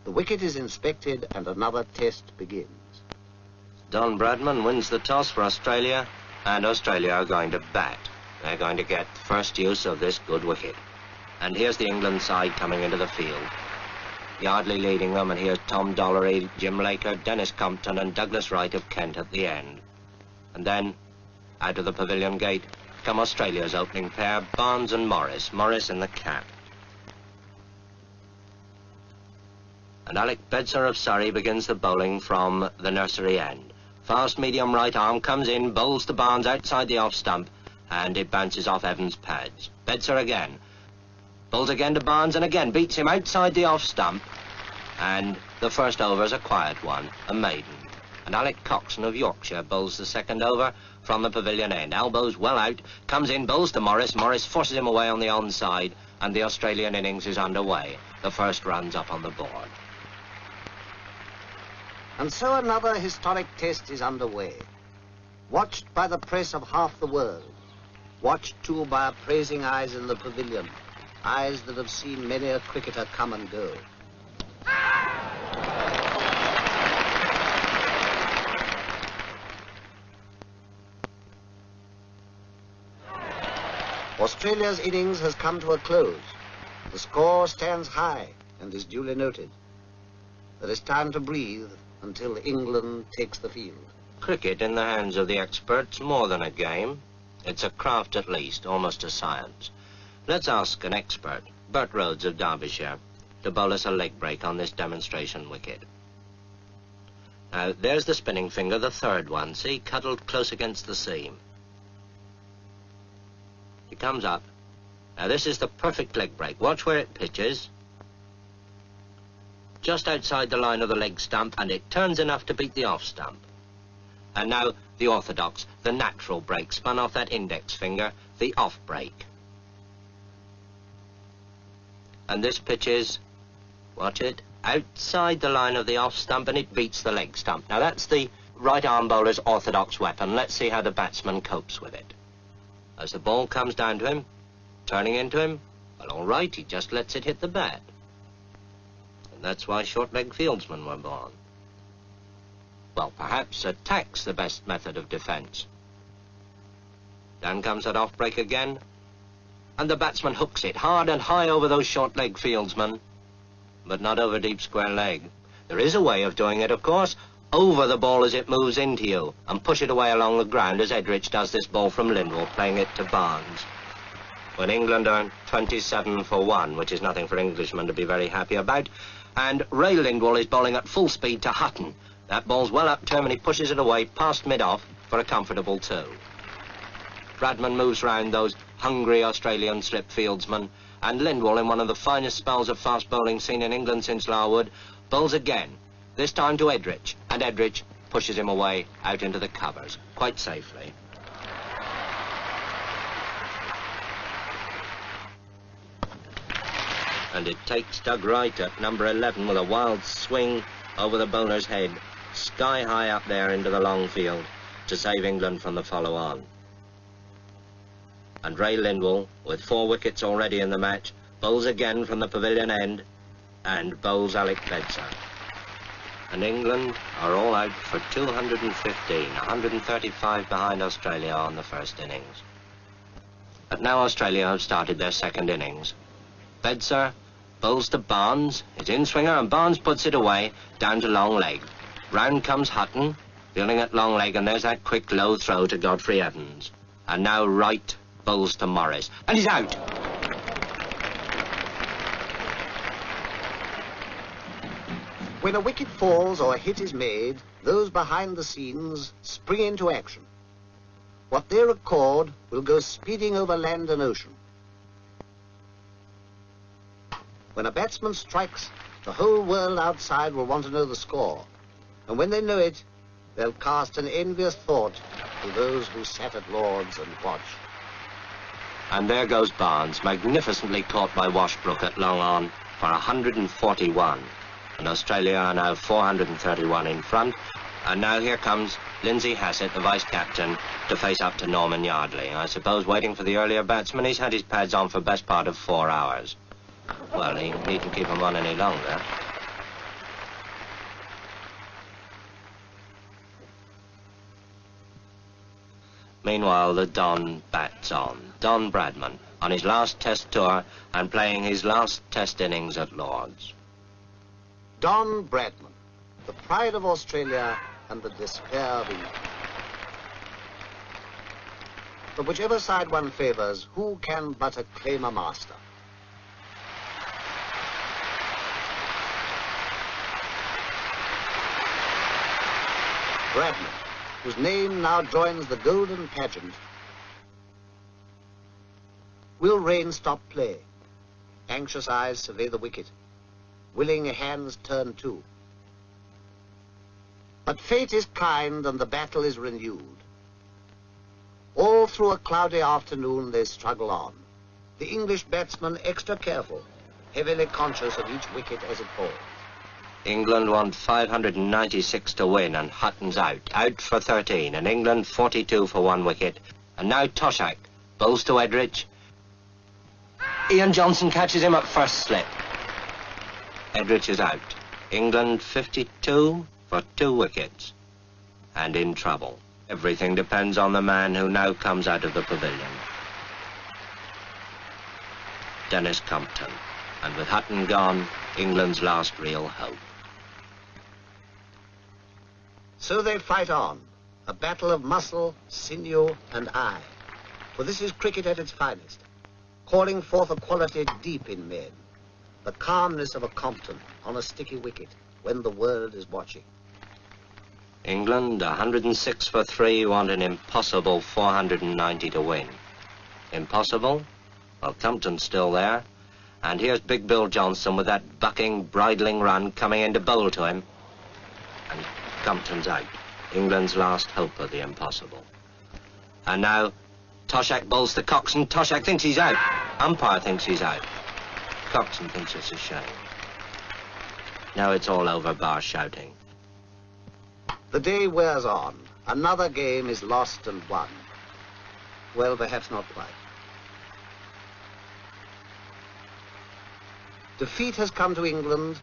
The wicket is inspected and another test begins. Don Bradman wins the toss for Australia, and Australia are going to bat. They're going to get first use of this good wicket. And here's the England side coming into the field. Yardley leading them, and here's Tom Dollery, Jim Laker, Dennis Compton and Douglas Wright of Kent at the end. And then, out of the pavilion gate, come Australia's opening pair, Barnes and Morris, Morris in the cap. And Alec Bedser of Surrey begins the bowling from the nursery end. Fast medium right arm comes in, bowls to Barnes outside the off stump, and it bounces off Evans' pads. Bedser again. Bowls again to Barnes and again beats him outside the off stump. And the first over is a quiet one, a maiden. And Alec Coxon of Yorkshire bowls the second over from the pavilion end. Elbows well out, comes in, bowls to Morris. Morris forces him away on the onside, and the Australian innings is underway. The first run's up on the board. And so another historic test is underway. Watched by the press of half the world. Watched too by appraising eyes in the pavilion. Eyes that have seen many a cricketer come and go. Australia's innings has come to a close. The score stands high and is duly noted. There is time to breathe until England takes the field. Cricket in the hands of the experts, more than a game. It's a craft at least, almost a science. Let's ask an expert, Bert Rhodes of Derbyshire, to bowl us a leg break on this demonstration wicket. Now, there's the spinning finger, the third one, see, cuddled close against the seam. He comes up. Now, this is the perfect leg break. Watch where it pitches. Just outside the line of the leg stump, and it turns enough to beat the off stump. And now, the orthodox, the natural break, spun off that index finger, the off break. And this pitches, watch it, outside the line of the off stump, and it beats the leg stump. Now that's the right arm bowler's orthodox weapon. Let's see how the batsman copes with it. As the ball comes down to him, turning into him, well, all right, he just lets it hit the bat. And that's why short-leg fieldsmen were born. Well, perhaps attack's the best method of defence. Down comes that off break again, and the batsman hooks it hard and high over those short-leg fieldsmen, but not over deep square leg. There is a way of doing it, of course, over the ball as it moves into you, and push it away along the ground, as Edrich does this ball from Lindwall, playing it to Barnes. When England are 27 for 1, which is nothing for Englishmen to be very happy about, and Ray Lindwall is bowling at full speed to Hutton. That ball's well up to him, and he pushes it away past mid-off for a comfortable 2. Bradman moves round those hungry Australian slip fieldsmen, and Lindwall, in one of the finest spells of fast bowling seen in England since Larwood, bowls again, this time to Edrich, and Edrich pushes him away out into the covers, quite safely. And it takes Doug Wright at number 11 with a wild swing over the bowler's head, sky high up there into the long field, to save England from the follow-on. And Ray Lindwall, with 4 wickets already in the match, bowls again from the pavilion end, and bowls Alec Bedser. And England are all out for 215, 135 behind Australia on the first innings. But now Australia have started their second innings. Bedser bowls to Barnes, his in-swinger, and Barnes puts it away, down to long leg. Round comes Hutton, fielding at long leg, and there's that quick low throw to Godfrey Evans. And now Wright bowls to Morris, and he's out. When a wicket falls or a hit is made, those behind the scenes spring into action. What they record will go speeding over land and ocean. When a batsman strikes, the whole world outside will want to know the score. And when they know it, they'll cast an envious thought to those who sat at Lord's and watched. And there goes Barnes, magnificently caught by Washbrook at long on for 141. And Australia are now 431 in front. And now here comes Lindsay Hassett, the vice-captain, to face up to Norman Yardley. I suppose waiting for the earlier batsman. He's had his pads on for best part of 4 hours. Well, he needn't keep them on any longer. Meanwhile, the Don bats on. Don Bradman, on his last Test tour and playing his last Test innings at Lord's. Don Bradman, the pride of Australia and the despair of England. But whichever side one favours, who can but acclaim a master? Bradman, whose name now joins the golden pageant. Will rain stop play? Anxious eyes survey the wicket. Willing hands turn too. But fate is kind and the battle is renewed. All through a cloudy afternoon they struggle on. The English batsman extra careful, heavily conscious of each wicket as it falls. England want 596 to win, and Hutton's out for 13, and England 42 for 1 wicket. And now Toshak bowls to Edrich. Ian Johnson catches him at first slip. Edrich is out. England 52 for 2 wickets. And in trouble. Everything depends on the man who now comes out of the pavilion. Dennis Compton. And with Hutton gone, England's last real hope. So they fight on, a battle of muscle, sinew, and eye. For this is cricket at its finest, calling forth a quality deep in men, the calmness of a Compton on a sticky wicket when the world is watching. England, 106 for 3, want an impossible 490 to win. Impossible? Well, Compton's still there. And here's Big Bill Johnson with that bucking, bridling run coming in to bowl to him. And Compton's out. England's last hope of the impossible. And now, Toshak bowls to Coxon. Toshak thinks he's out. Umpire thinks he's out. Coxon thinks it's a shame. Now it's all over, bar shouting. The day wears on. Another game is lost and won. Well, perhaps not quite. Defeat has come to England